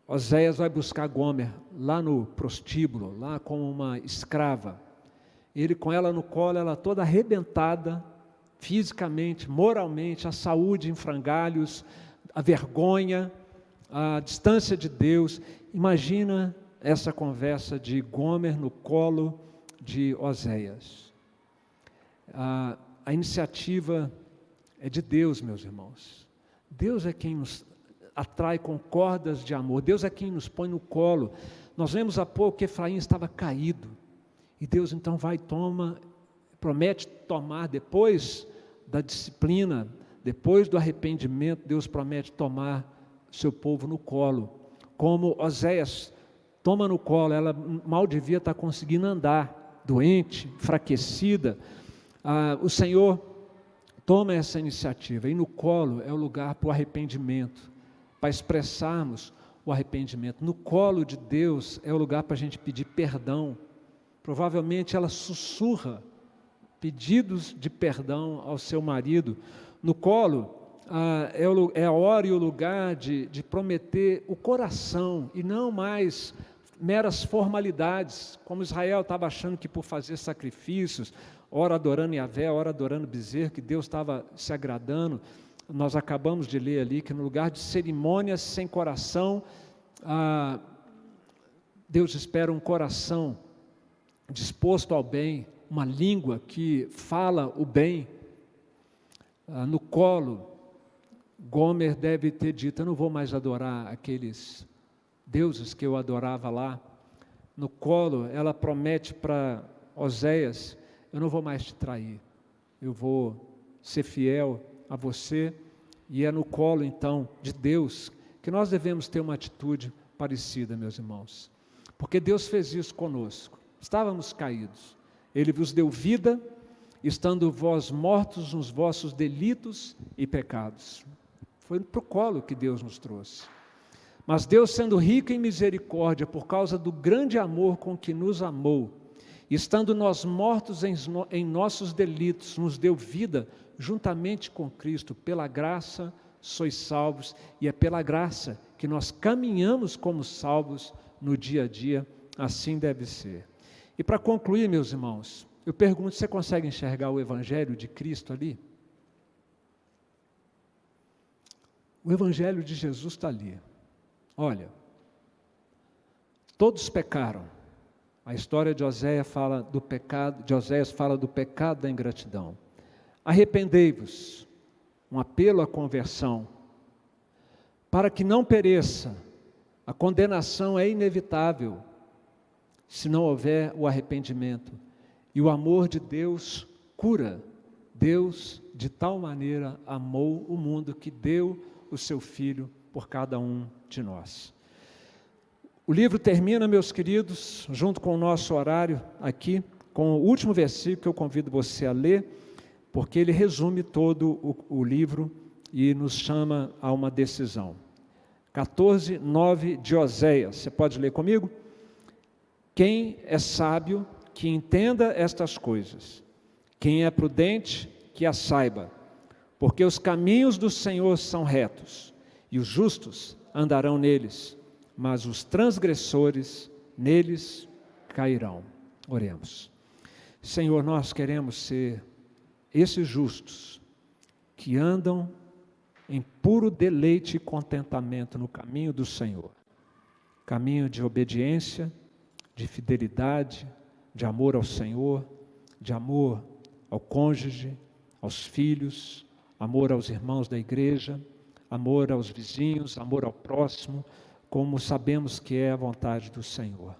A: Oséias vai buscar Gomer lá no prostíbulo, lá com uma escrava. Ele com ela no colo, ela toda arrebentada, fisicamente, moralmente, a saúde em frangalhos, a vergonha, a distância de Deus. Imagina essa conversa de Gomer no colo de Oséias. A iniciativa é de Deus, meus irmãos. Deus é quem nos atrai com cordas de amor. Deus é quem nos põe no colo. Nós vemos há pouco que Efraim estava caído, e Deus então promete tomar, depois da disciplina, depois do arrependimento, Deus promete tomar seu povo no colo, como Oséias toma no colo. Ela mal devia estar conseguindo andar, doente, enfraquecida. O Senhor toma essa iniciativa, e no colo é o lugar para o arrependimento, para expressarmos o arrependimento. No colo de Deus é o lugar para a gente pedir perdão. Provavelmente ela sussurra pedidos de perdão ao seu marido. No colo é a hora e o lugar de prometer o coração, e não mais meras formalidades, como Israel estava achando que por fazer sacrifícios, ora adorando Yahvé, ora adorando bezerro, que Deus estava se agradando. Nós acabamos de ler ali que no lugar de cerimônias sem coração, Deus espera um coração disposto ao bem, uma língua que fala o bem. No colo, Gomer deve ter dito: eu não vou mais adorar aqueles deuses que eu adorava lá. No colo, ela promete para Oséias: eu não vou mais te trair, eu vou ser fiel a você. E é no colo então de Deus que nós devemos ter uma atitude parecida, meus irmãos, porque Deus fez isso conosco. Estávamos caídos, Ele vos deu vida, estando vós mortos nos vossos delitos e pecados. Foi para o colo que Deus nos trouxe. Mas Deus, sendo rico em misericórdia, por causa do grande amor com que nos amou, estando nós mortos em nossos delitos, nos deu vida juntamente com Cristo. Pela graça sois salvos, e é pela graça que nós caminhamos como salvos no dia a dia. Assim deve ser. E para concluir, meus irmãos, eu pergunto: você consegue enxergar o Evangelho de Cristo ali? O Evangelho de Jesus está ali. Olha, todos pecaram. A história de Oséias fala do pecado, da ingratidão. Arrependei-vos, um apelo à conversão, para que não pereça. A condenação é inevitável se não houver o arrependimento. E o amor de Deus cura. Deus de tal maneira amou o mundo que deu o seu Filho por cada um de nós. O livro termina, meus queridos, junto com o nosso horário aqui, com o último versículo que eu convido você a ler, porque ele resume todo o livro e nos chama a uma decisão. 14:9 de Oséias. Você pode ler comigo? Quem é sábio, que entenda estas coisas. Quem é prudente, que as saiba. Porque os caminhos do Senhor são retos, e os justos andarão neles, mas os transgressores neles cairão. Oremos. Senhor, nós queremos ser esses justos que andam em puro deleite e contentamento no caminho do Senhor. Caminho de obediência, de fidelidade, de amor ao Senhor, de amor ao cônjuge, aos filhos, amor aos irmãos da igreja, amor aos vizinhos, amor ao próximo, como sabemos que é a vontade do Senhor.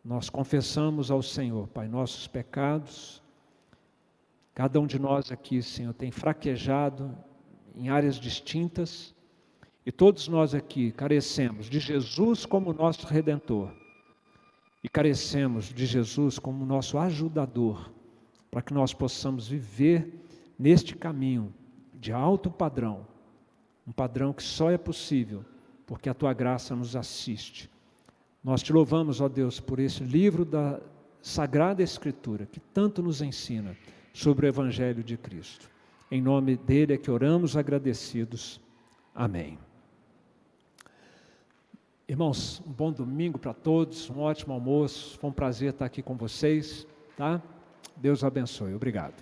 A: Nós confessamos ao Senhor, Pai, nossos pecados. Cada um de nós aqui, Senhor, tem fraquejado em áreas distintas, e todos nós aqui carecemos de Jesus como nosso Redentor, e carecemos de Jesus como nosso ajudador, para que nós possamos viver neste caminho de alto padrão, um padrão que só é possível porque a Tua graça nos assiste. Nós Te louvamos, ó Deus, por esse livro da Sagrada Escritura, que tanto nos ensina sobre o Evangelho de Cristo. Em nome dele é que oramos agradecidos. Amém. Irmãos, um bom domingo para todos, um ótimo almoço. Foi um prazer estar aqui com vocês, tá? Deus abençoe. Obrigado.